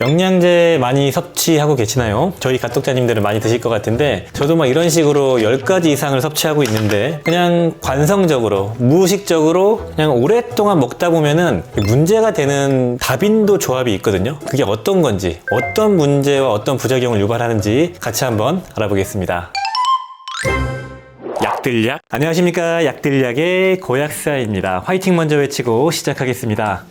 영양제 많이 섭취하고 계시나요? 저희 가독자님들은 많이 드실 것 같은데 저도 막 이런 식으로 10가지 이상을 섭취하고 있는데 그냥 관성적으로 무의식적으로 그냥 오랫동안 먹다 보면은 문제가 되는 다빈도 조합이 있거든요. 그게 어떤 건지, 어떤 문제와 어떤 부작용을 유발하는지 같이 한번 알아보겠습니다. 약들약. 안녕하십니까, 약들약의 고약사입니다. 화이팅 먼저 외치고 시작하겠습니다.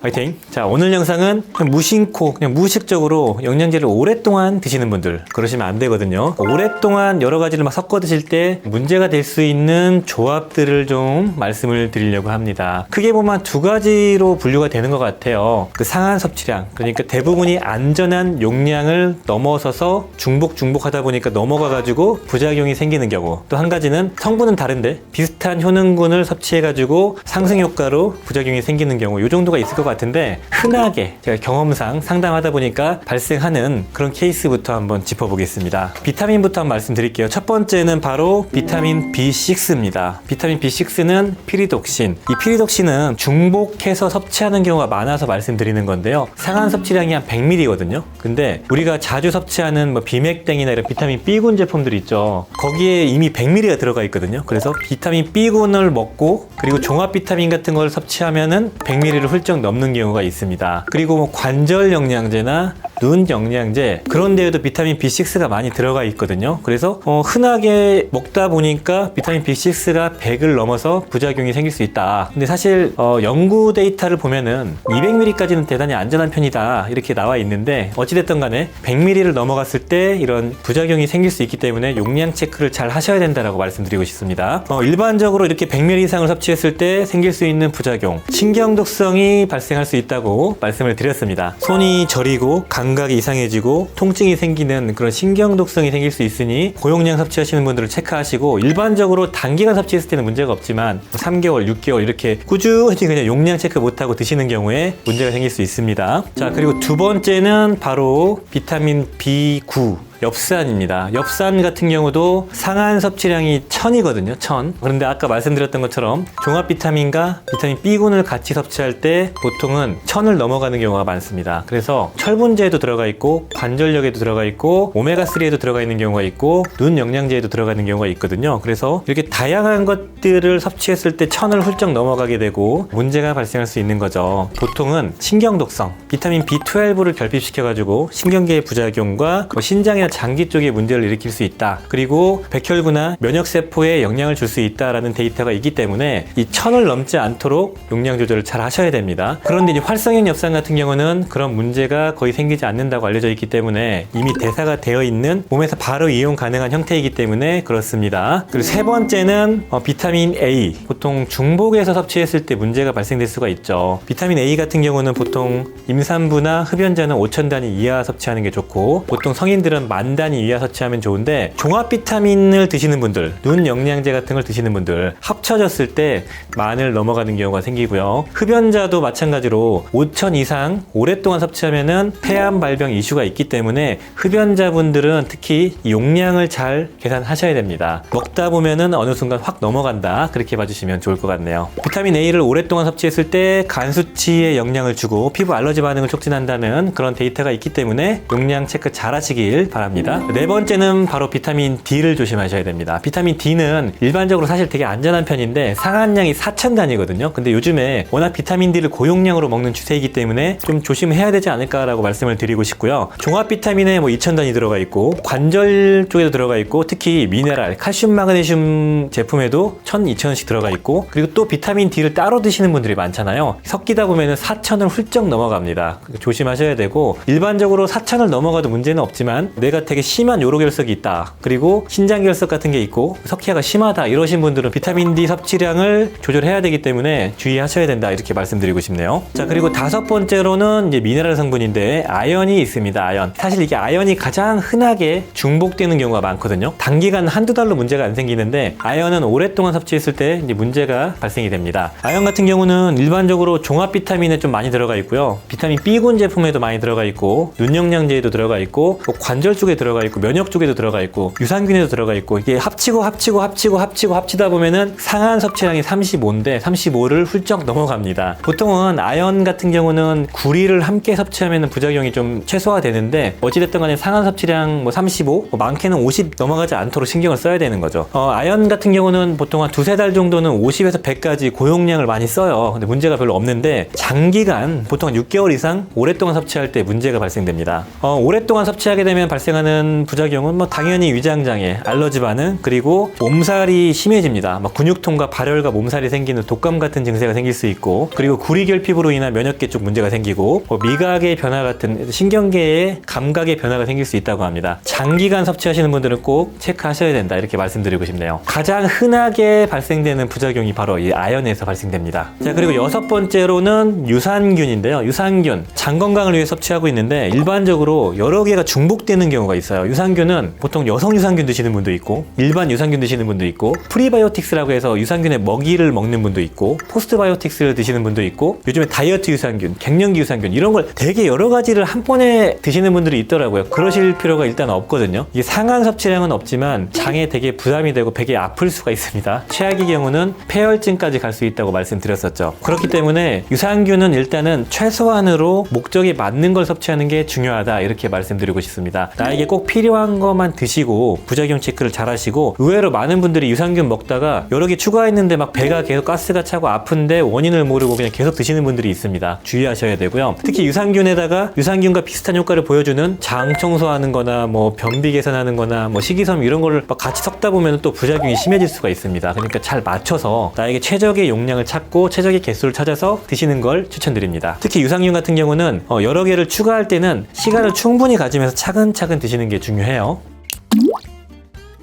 화이팅! 자, 오늘 영상은 그냥 무심코, 그냥 무의식적으로 영양제를 오랫동안 드시는 분들, 그러시면 안 되거든요. 오랫동안 여러 가지를 막 섞어 드실 때 문제가 될 수 있는 조합들을 좀 말씀을 드리려고 합니다. 크게 보면 두 가지로 분류가 되는 것 같아요. 그 상한 섭취량, 그러니까 대부분이 안전한 용량을 넘어서서 중복하다 보니까 넘어가가지고 부작용이 생기는 경우, 또 한 가지는 성분은 다른데 비슷한 효능군을 섭취해가지고 상승 효과로 부작용이 생기는 경우, 이 정도가 있을 것 같은데 흔하게 제가 경험상 상담하다 보니까 발생하는 그런 케이스부터 한번 짚어보겠습니다. 비타민부터 한번 말씀드릴게요. 첫 번째는 바로 비타민 B6입니다. 비타민 B6는 피리독신. 이 피리독신은 중복해서 섭취하는 경우가 많아서 말씀드리는 건데요. 상한 섭취량이 한 100ml거든요. 근데 우리가 자주 섭취하는 뭐 비맥땡이나 이런 비타민 B군 제품들 있죠. 거기에 이미 100ml가 들어가 있거든요. 그래서 비타민 B군을 먹고 그리고 종합 비타민 같은 걸 섭취하면은 100ml를 훌쩍 넘는 경우가 있습니다. 그리고 뭐 관절 영양제나 눈 영양제, 그런 데에도 비타민 B6가 많이 들어가 있거든요. 그래서 흔하게 먹다 보니까 비타민 B6가 100을 넘어서 부작용이 생길 수 있다. 근데 사실 연구 데이터를 보면은 200ml까지는 대단히 안전한 편이다, 이렇게 나와 있는데 어찌됐든 간에 100ml를 넘어갔을 때 이런 부작용이 생길 수 있기 때문에 용량 체크를 잘 하셔야 된다라고 말씀드리고 싶습니다. 일반적으로 이렇게 100ml 이상을 섭취했을 때 생길 수 있는 부작용, 신경독성이 발생할 수 있다고 말씀을 드렸습니다. 손이 저리고 감각이 이상해지고 통증이 생기는 그런 신경독성이 생길 수 있으니 고용량 섭취하시는 분들을 체크하시고, 일반적으로 단기간 섭취했을 때는 문제가 없지만 3개월, 6개월 이렇게 꾸준히 그냥 용량 체크 못하고 드시는 경우에 문제가 생길 수 있습니다. 자, 그리고 두 번째는 바로 비타민 B9, 엽산입니다. 엽산 같은 경우도 상한 섭취량이 1000이거든요. 1000. 그런데 아까 말씀드렸던 것처럼 종합 비타민과 비타민 B군을 같이 섭취할 때 보통은 1000을 넘어가는 경우가 많습니다. 그래서 철분제에도 들어가 있고 관절력에도 들어가 있고 오메가3에도 들어가 있는 경우가 있고 눈 영양제에도 들어가는 경우가 있거든요. 그래서 이렇게 다양한 것들을 섭취했을 때 1000을 훌쩍 넘어가게 되고 문제가 발생할 수 있는 거죠. 보통은 신경독성, 비타민 B12를 결핍시켜가지고 신경계의 부작용과 신장이나 장기 쪽에 문제를 일으킬 수 있다. 그리고 백혈구나 면역세포에 영향을 줄 수 있다라는 데이터가 있기 때문에 이 1000을 넘지 않도록 용량 조절을 잘 하셔야 됩니다. 그런데 이제 활성형 엽산 같은 경우는 그런 문제가 거의 생기지 않는다고 알려져 있기 때문에 이미 대사가 되어 있는 몸에서 바로 이용 가능한 형태이기 때문에 그렇습니다. 그리고 세 번째는 비타민 A. 보통 중복해서 섭취했을 때 문제가 발생될 수가 있죠. 비타민 A 같은 경우는 보통 임산부나 흡연자는 5000단위 이하 섭취하는 게 좋고, 보통 성인들은 10,000단위 이하 섭취하면 좋은데, 종합 비타민을 드시는 분들, 눈 영양제 같은 걸 드시는 분들 합쳐졌을 때 10,000을 넘어가는 경우가 생기고요. 흡연자도 마찬가지로 5000 이상 오랫동안 섭취하면은 폐암 발병 이슈가 있기 때문에 흡연자분들은 특히 용량을 잘 계산하셔야 됩니다. 먹다 보면은 어느 순간 확 넘어간다, 그렇게 봐주시면 좋을 것 같네요. 비타민 A를 오랫동안 섭취했을 때 간 수치에 영향을 주고 피부 알러지 반응을 촉진한다는 그런 데이터가 있기 때문에 용량 체크 잘 하시길 바랍니다. 네 번째는 바로 비타민 D를 조심하셔야 됩니다. 비타민 D는 일반적으로 사실 되게 안전한 편인데 상한량이 4000단위거든요. 근데 요즘에 워낙 비타민 D를 고용량으로 먹는 추세이기 때문에 좀 조심해야 되지 않을까라고 말씀을 드리고 싶고요. 종합 비타민에 뭐 2000단위 들어가 있고 관절 쪽에도 들어가 있고, 특히 미네랄, 칼슘, 마그네슘 제품에도 1000, 2000씩 들어가 있고, 그리고 또 비타민 D를 따로 드시는 분들이 많잖아요. 섞이다 보면은 4000을 훌쩍 넘어갑니다. 조심하셔야 되고, 일반적으로 4000을 넘어가도 문제는 없지만 내가 되게 심한 요로결석이 있다, 그리고 신장결석 같은 게 있고 석회화가 심하다, 이러신 분들은 비타민 D 섭취량을 조절해야 되기 때문에 주의하셔야 된다, 이렇게 말씀드리고 싶네요. 자, 그리고 다섯 번째로는 이제 미네랄 성분인데 아연이 있습니다. 아연. 사실 이게 아연이 가장 흔하게 중복되는 경우가 많거든요. 단기간 한두 달로 문제가 안 생기는데 아연은 오랫동안 섭취했을 때 이제 문제가 발생이 됩니다. 아연 같은 경우는 일반적으로 종합 비타민에 좀 많이 들어가 있고요. 비타민 B군 제품에도 많이 들어가 있고 눈 영양제에도 들어가 있고 관절 쪽에 쪽에 들어가 있고 면역 쪽에도 들어가 있고 유산균에도 들어가 있고 이게 합치다 보면은 상한 섭취량이 35인데 35를 훌쩍 넘어갑니다. 보통은 아연 같은 경우는 구리를 함께 섭취하면 부작용이 좀 최소화되는데 어찌됐든 간에 상한 섭취량 뭐 35, 많게는 50 넘어가지 않도록 신경을 써야 되는 거죠. 아연 같은 경우는 보통 한 두세 달 정도는 50에서 100까지 고용량을 많이 써요. 근데 문제가 별로 없는데 장기간 보통 6개월 이상 오랫동안 섭취할 때 문제가 발생됩니다. 오랫동안 섭취하게 되면 발생하는 부작용은 뭐 당연히 위장장애, 알러지 반응, 그리고 몸살이 심해집니다. 막 근육통과 발열과 몸살이 생기는 독감 같은 증세가 생길 수 있고, 그리고 구리결핍으로 인한 면역계 쪽 문제가 생기고, 미각의 변화 같은 신경계의 감각의 변화가 생길 수 있다고 합니다. 장기간 섭취하시는 분들은 꼭 체크하셔야 된다, 이렇게 말씀드리고 싶네요. 가장 흔하게 발생되는 부작용이 바로 이 아연에서 발생됩니다. 자, 그리고 여섯 번째로는 유산균인데요. 유산균, 장 건강을 위해 섭취하고 있는데 일반적으로 여러 개가 중복되는 경우가 있어요. 유산균은 보통 여성 유산균 드시는 분도 있고, 일반 유산균 드시는 분도 있고, 프리바이오틱스라고 해서 유산균의 먹이를 먹는 분도 있고, 포스트바이오틱스를 드시는 분도 있고, 요즘에 다이어트 유산균, 갱년기 유산균 이런 걸 되게 여러 가지를 한 번에 드시는 분들이 있더라고요. 그러실 필요가 일단 없거든요. 이게 상한 섭취량은 없지만 장에 되게 부담이 되고 배가 아플 수가 있습니다. 최악의 경우는 폐혈증까지 갈 수 있다고 말씀드렸었죠. 그렇기 때문에 유산균은 일단은 최소한으로 목적에 맞는 걸 섭취하는 게 중요하다, 이렇게 말씀드리고 싶습니다. 나에게 꼭 필요한 것만 드시고 부작용 체크를 잘 하시고, 의외로 많은 분들이 유산균 먹다가 여러 개 추가했는데 막 배가 계속 가스가 차고 아픈데 원인을 모르고 그냥 계속 드시는 분들이 있습니다. 주의하셔야 되고요. 특히 유산균에다가 유산균과 비슷한 효과를 보여주는 장 청소하는 거나 뭐 변비 개선하는 거나 뭐 식이섬유 이런 거를 막 같이 섞다 보면 또 부작용이 심해질 수가 있습니다. 그러니까 잘 맞춰서 나에게 최적의 용량을 찾고 최적의 개수를 찾아서 드시는 걸 추천드립니다. 특히 유산균 같은 경우는 여러 개를 추가할 때는 시간을 충분히 가지면서 차근차근 드시는 게 중요해요.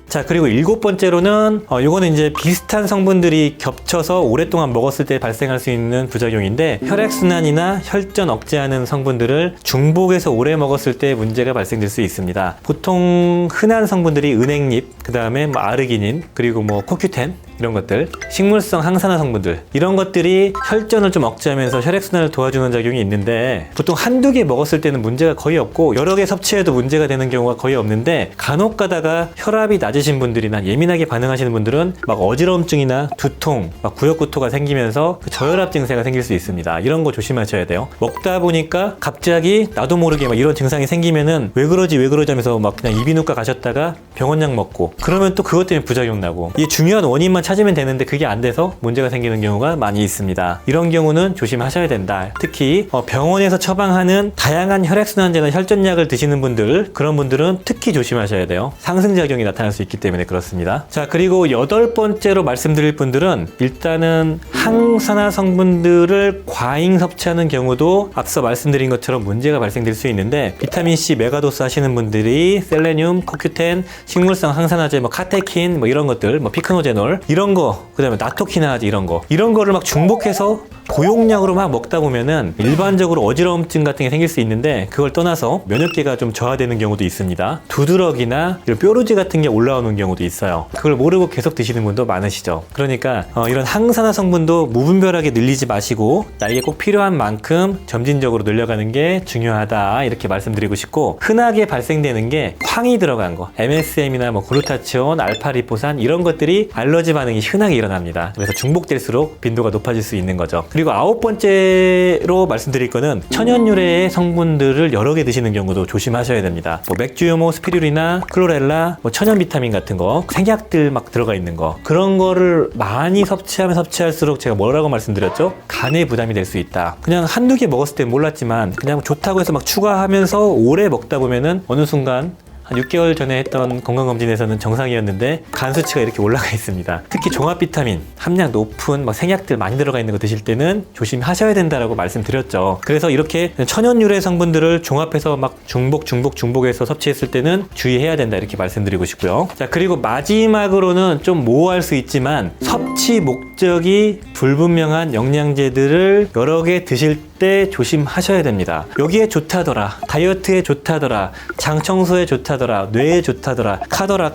자, 그리고 일곱 번째로는 요거는 이제 비슷한 성분들이 겹쳐서 오랫동안 먹었을 때 발생할 수 있는 부작용인데, 혈액순환이나 혈전 억제하는 성분들을 중복해서 오래 먹었을 때 문제가 발생될 수 있습니다. 보통 흔한 성분들이 은행잎, 그 다음에 뭐 아르기닌, 그리고 뭐 코큐텐 이런 것들, 식물성 항산화 성분들, 이런 것들이 혈전을 좀 억제하면서 혈액순환을 도와주는 작용이 있는데, 보통 한두 개 먹었을 때는 문제가 거의 없고 여러 개 섭취해도 문제가 되는 경우가 거의 없는데, 간혹 가다가 혈압이 낮으신 분들이나 예민하게 반응하시는 분들은 막 어지러움증이나 두통, 막 구역구토가 생기면서 저혈압 증세가 생길 수 있습니다. 이런 거 조심하셔야 돼요. 먹다 보니까 갑자기 나도 모르게 막 이런 증상이 생기면은 왜 그러지 하면서 막 그냥 이비인후과 가셨다가 병원약 먹고, 그러면 또 그것 때문에 부작용 나고, 이 중요한 원인만 찾으면 되는데 그게 안 돼서 문제가 생기는 경우가 많이 있습니다. 이런 경우는 조심하셔야 된다. 특히 병원에서 처방하는 다양한 혈액순환제나 혈전약을 드시는 분들, 그런 분들은 특히 조심하셔야 돼요. 상승작용이 나타날 수 있기 때문에 그렇습니다. 자, 그리고 여덟 번째로 말씀드릴 분들은 일단은 항산화 성분들을 과잉 섭취하는 경우도 앞서 말씀드린 것처럼 문제가 발생될 수 있는데, 비타민C 메가도스 하시는 분들이 셀레늄, 코큐텐, 식물성 항산화제, 뭐 카테킨, 뭐 이런 것들, 뭐 피크노제놀 이런 거, 그 다음에 나토키나즈 이런 거를 막 중복해서 고용량으로 막 먹다 보면은 일반적으로 어지러움증 같은 게 생길 수 있는데, 그걸 떠나서 면역계가 좀 저하되는 경우도 있습니다. 두드러기나 이런 뾰루지 같은 게 올라오는 경우도 있어요. 그걸 모르고 계속 드시는 분도 많으시죠. 그러니까 이런 항산화 성분도 무분별하게 늘리지 마시고 나에게 꼭 필요한 만큼 점진적으로 늘려가는 게 중요하다, 이렇게 말씀드리고 싶고, 흔하게 발생되는 게 황이 들어간 거, MSM이나 뭐 글루타치온, 알파리포산 이런 것들이 알러지 반응이 흔하게 일어납니다. 그래서 중복될수록 빈도가 높아질 수 있는 거죠. 그리고 아홉 번째로 말씀드릴 거는 천연유래의 성분들을 여러 개 드시는 경우도 조심하셔야 됩니다. 뭐 맥주효모, 스피루리나, 클로렐라, 뭐 천연 비타민 같은 거, 생약들 막 들어가 있는 거, 그런 거를 많이 섭취하면 섭취할수록 제가 뭐라고 말씀드렸죠? 간에 부담이 될 수 있다. 그냥 한두 개 먹었을 땐 몰랐지만 그냥 좋다고 해서 막 추가하면서 오래 먹다 보면은 어느 순간 한 6개월 전에 했던 건강검진에서는 정상이었는데 간 수치가 이렇게 올라가 있습니다. 특히 종합 비타민 함량 높은 생약들 많이 들어가 있는 거 드실 때는 조심하셔야 된다라고 말씀드렸죠. 그래서 이렇게 천연 유래 성분들을 종합해서 막 중복해서 섭취했을 때는 주의해야 된다, 이렇게 말씀드리고 싶고요. 자, 그리고 마지막으로는 좀 모호할 수 있지만 섭취 목적이 불분명한 영양제들을 여러 개 드실 때 조심하셔야 됩니다. 여기에 좋다더라, 다이어트에 좋다더라, 장 청소에 좋다더라, 좋다더라, 뇌에 좋다더라, 카더라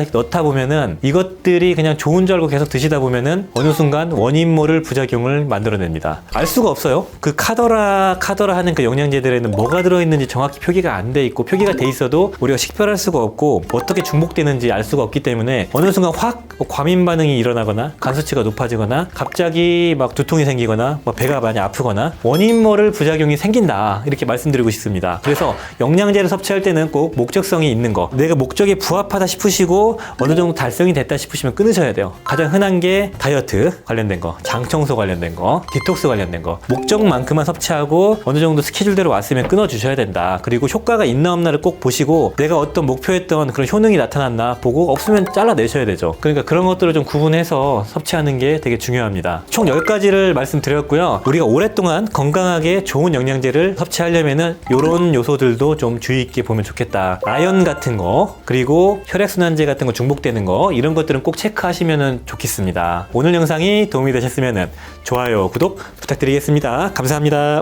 이렇게 넣다 보면은 이것들이 그냥 좋은 줄 알고 계속 드시다 보면은 어느 순간 원인 모를 부작용을 만들어냅니다. 알 수가 없어요. 그 카더라 하는 그 영양제들에는 뭐가 들어있는지 정확히 표기가 안 돼 있고, 표기가 돼 있어도 우리가 식별할 수가 없고 어떻게 중복되는지 알 수가 없기 때문에 어느 순간 확 과민 반응이 일어나거나 간 수치가 높아지거나 갑자기 막 두통이 생기거나 배가 많이 아프거나 원인 모를 부작용이 생긴다, 이렇게 말씀드리고 싶습니다. 그래서 영양제를 섭취할 때는 꼭 목적성이 있는 거, 내가 목적에 부합하다 싶으시고 어느 정도 달성이 됐다 싶으시면 끊으셔야 돼요. 가장 흔한 게 다이어트 관련된 거, 장 청소 관련된 거, 디톡스 관련된 거, 목적만큼만 섭취하고 어느 정도 스케줄대로 왔으면 끊어주셔야 된다. 그리고 효과가 있나 없나를 꼭 보시고 내가 어떤 목표했던 그런 효능이 나타났나 보고 없으면 잘라내셔야 되죠. 그러니까 그런 것들을 좀 구분해서 섭취하는 게 되게 중요합니다. 총 10가지를 말씀드렸고요. 우리가 오랫동안 건강하게 좋은 영양제를 섭취하려면은 이런 요소들도 좀 주의 있게 보면 좋겠다. 아연 같은 거, 그리고 혈액순환제 같은 거 중복되는 거, 이런 것들은 꼭 체크하시면 좋겠습니다. 오늘 영상이 도움이 되셨으면 좋아요, 구독 부탁드리겠습니다. 감사합니다.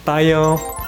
빠이요.